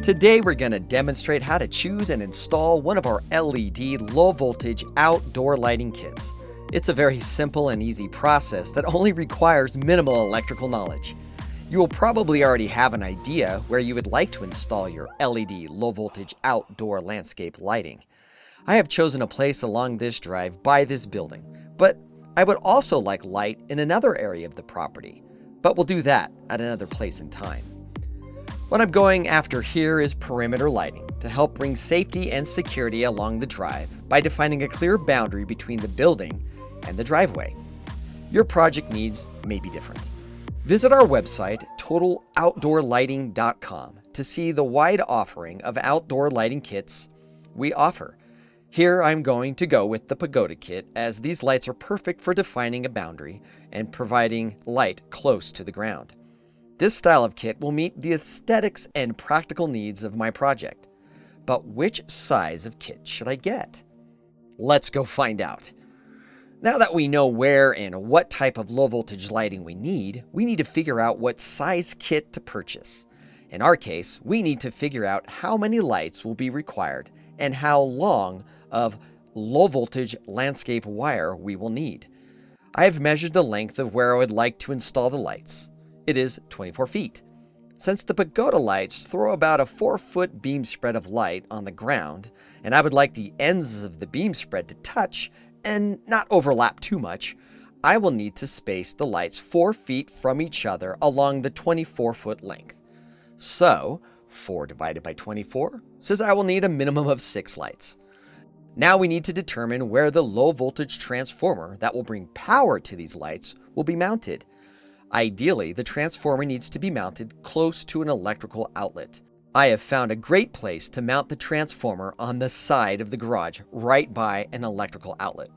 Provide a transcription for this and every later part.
Today we're going to demonstrate how to choose and install one of our LED low voltage outdoor lighting kits. It's a very simple and easy process that only requires minimal electrical knowledge. You will probably already have an idea where you would like to install your LED low voltage outdoor landscape lighting. I have chosen a place along this drive by this building, but I would also like light in another area of the property, but we'll do that at another place and time. What I'm going after here is perimeter lighting to help bring safety and security along the drive by defining a clear boundary between the building and the driveway. Your project needs may be different. Visit our website, totaloutdoorlighting.com, to see the wide offering of outdoor lighting kits we offer. Here I'm going to go with the Pagoda Kit, as these lights are perfect for defining a boundary and providing light close to the ground. This style of kit will meet the aesthetics and practical needs of my project. But which size of kit should I get? Let's go find out. Now that we know where and what type of low voltage lighting we need to figure out what size kit to purchase. In our case, we need to figure out how many lights will be required and how long of low voltage landscape wire we will need. I have measured the length of where I would like to install the lights. It is 24 feet. Since the Pagoda lights throw about a 4-foot beam spread of light on the ground, and I would like the ends of the beam spread to touch and not overlap too much, I will need to space the lights 4 feet from each other along the 24-foot length. So, 4 divided by 24 says I will need a minimum of 6 lights. Now we need to determine where the low voltage transformer that will bring power to these lights will be mounted. Ideally, the transformer needs to be mounted close to an electrical outlet. I have found a great place to mount the transformer on the side of the garage, right by an electrical outlet.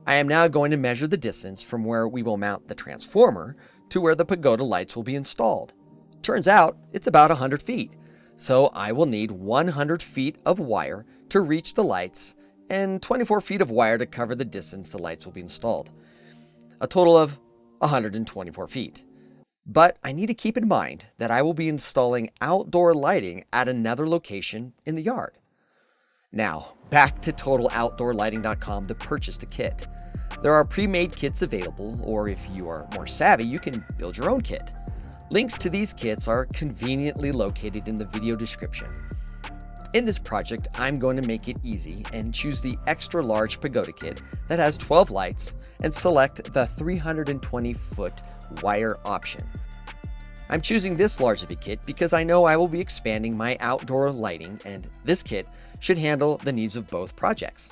I am now going to measure the distance from where we will mount the transformer to where the Pagoda lights will be installed. Turns out, it's about 100 feet, so I will need 100 feet of wire to reach the lights and 24 feet of wire to cover the distance the lights will be installed. A total of 124 feet. But I need to keep in mind that I will be installing outdoor lighting at another location in the yard. Now, back to totaloutdoorlighting.com to purchase the kit. There are pre-made kits available, or if you are more savvy, you can build your own kit. Links to these kits are conveniently located in the video description. In this project, I'm going to make it easy and choose the extra large Pagoda kit that has 12 lights and select the 320-foot wire option. I'm choosing this large of a kit because I know I will be expanding my outdoor lighting, and this kit should handle the needs of both projects.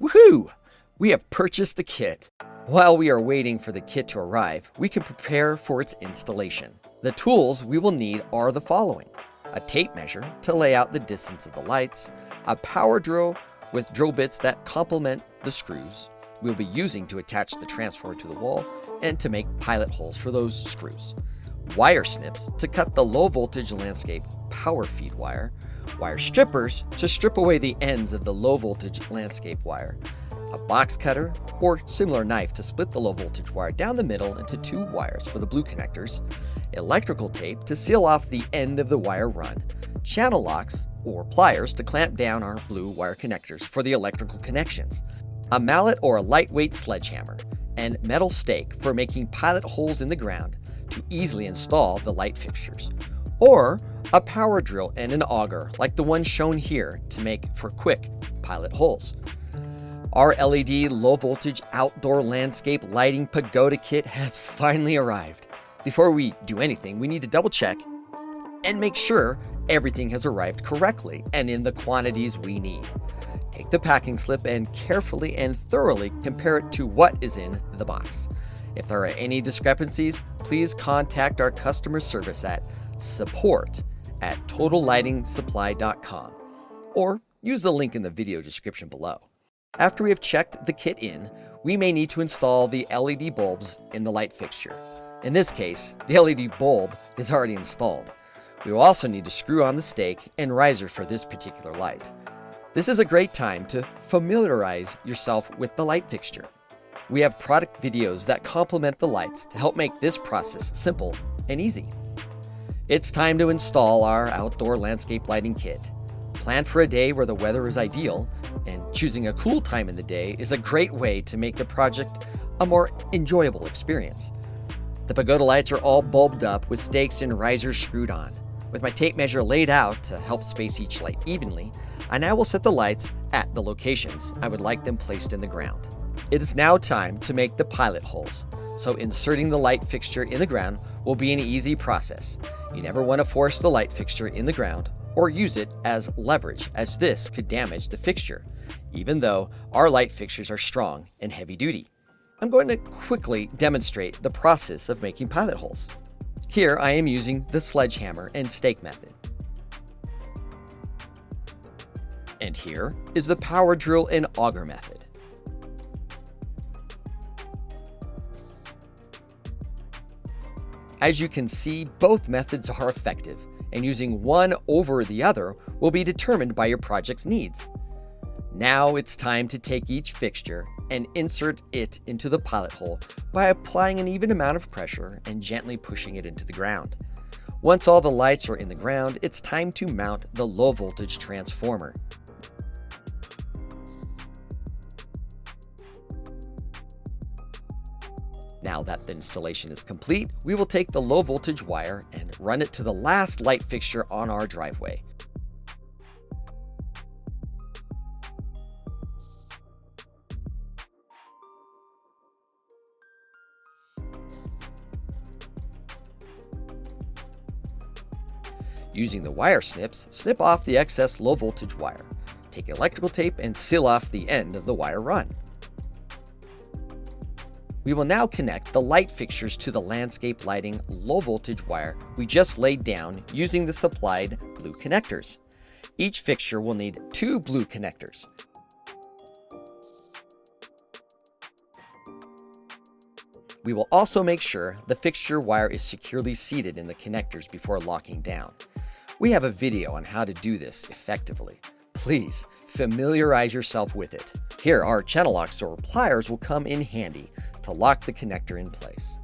Woohoo! We have purchased the kit. While we are waiting for the kit to arrive, we can prepare for its installation. The tools we will need are the following: a tape measure to lay out the distance of the lights, a power drill with drill bits that complement the screws we'll be using to attach the transformer to the wall and to make pilot holes for those screws, wire snips to cut the low voltage landscape power feed wire, wire strippers to strip away the ends of the low voltage landscape wire, a box cutter or similar knife to split the low voltage wire down the middle into 2 wires for the blue connectors, electrical tape to seal off the end of the wire run, channel locks or pliers to clamp down our blue wire connectors for the electrical connections, a mallet or a lightweight sledgehammer, and metal stake for making pilot holes in the ground to easily install the light fixtures, or a power drill and an auger like the one shown here to make for quick pilot holes. Our LED low voltage outdoor landscape lighting Pagoda kit has finally arrived. Before we do anything, we need to double check and make sure everything has arrived correctly and in the quantities we need. Take the packing slip and carefully and thoroughly compare it to what is in the box. If there are any discrepancies, please contact our customer service at support@totallightingsupply.com or use the link in the video description below. After we have checked the kit in, we may need to install the LED bulbs in the light fixture. In this case, the LED bulb is already installed. We will also need to screw on the stake and riser for this particular light. This is a great time to familiarize yourself with the light fixture. We have product videos that complement the lights to help make this process simple and easy. It's time to install our outdoor landscape lighting kit. Plan for a day where the weather is ideal, and choosing a cool time in the day is a great way to make the project a more enjoyable experience. The Pagoda lights are all bulbed up with stakes and risers screwed on. With my tape measure laid out to help space each light evenly, I now will set the lights at the locations I would like them placed in the ground. It is now time to make the pilot holes, so inserting the light fixture in the ground will be an easy process. You never want to force the light fixture in the ground or use it as leverage, as this could damage the fixture, even though our light fixtures are strong and heavy duty. I'm going to quickly demonstrate the process of making pilot holes. Here I am using the Sledge Hammer and stake method. And here is the power drill and auger method. As you can see, both methods are effective, and using one over the other will be determined by your project's needs. Now it's time to take each fixture and insert it into the pilot hole by applying an even amount of pressure and gently pushing it into the ground. Once all the lights are in the ground, it's time to mount the low voltage transformer. Now that the installation is complete, we will take the low voltage wire and run it to the last light fixture on our driveway. Using the wire snips, snip off the excess low voltage wire. Take electrical tape and seal off the end of the wire run. We will now connect the light fixtures to the landscape lighting low voltage wire we just laid down using the supplied blue connectors. Each fixture will need 2 blue connectors. We will also make sure the fixture wire is securely seated in the connectors before locking down. We have a video on how to do this effectively. Please familiarize yourself with it. Here, our channel locks or pliers will come in handy to lock the connector in place.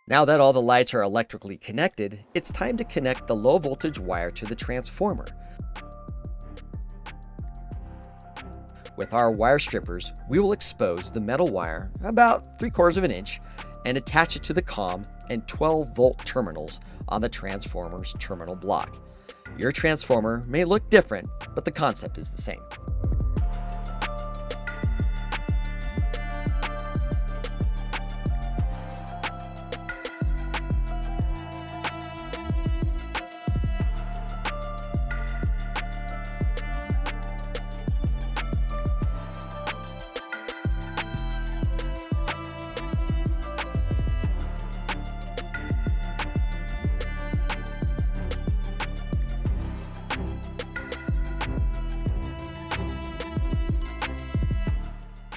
Now that all the lights are electrically connected, it's time to connect the low voltage wire to the transformer. With our wire strippers, we will expose the metal wire about 3/4 of an inch and attach it to the COM and 12-volt terminals on the transformer's terminal block. Your transformer may look different, but the concept is the same.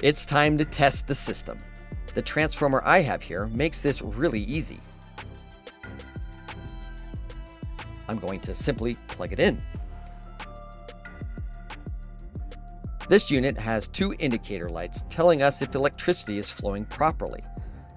It's time to test the system. The transformer I have here makes this really easy. I'm going to simply plug it in. This unit has 2 indicator lights telling us if electricity is flowing properly.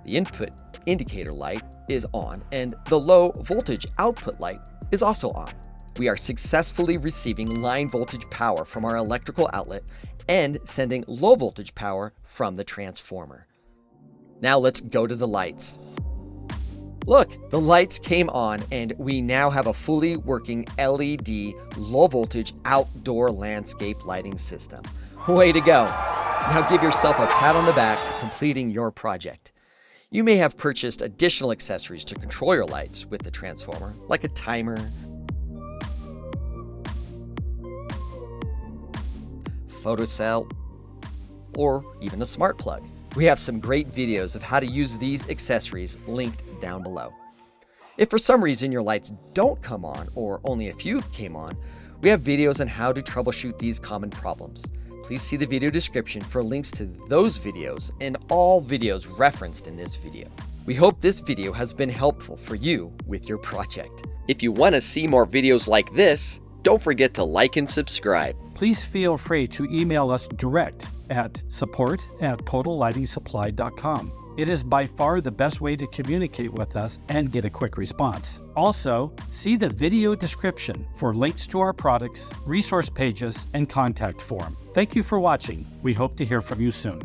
The input indicator light is on and the low voltage output light is also on. We are successfully receiving line voltage power from our electrical outlet and sending low voltage power from the transformer. Now let's go to the lights. Look, the lights came on and we now have a fully working LED low voltage outdoor landscape lighting system. Way to go. Now give yourself a pat on the back for completing your project. You may have purchased additional accessories to control your lights with the transformer, like a timer, photocell, or even a smart plug. We have some great videos of how to use these accessories linked down below. If for some reason your lights don't come on or only a few came on, we have videos on how to troubleshoot these common problems. Please see the video description for links to those videos and all videos referenced in this video. We hope this video has been helpful for you with your project. If you want to see more videos like this, don't forget to like and subscribe. Please feel free to email us direct at support@totallightingsupply.com. It is by far the best way to communicate with us and get a quick response. Also, see the video description for links to our products, resource pages, and contact form. Thank you for watching. We hope to hear from you soon.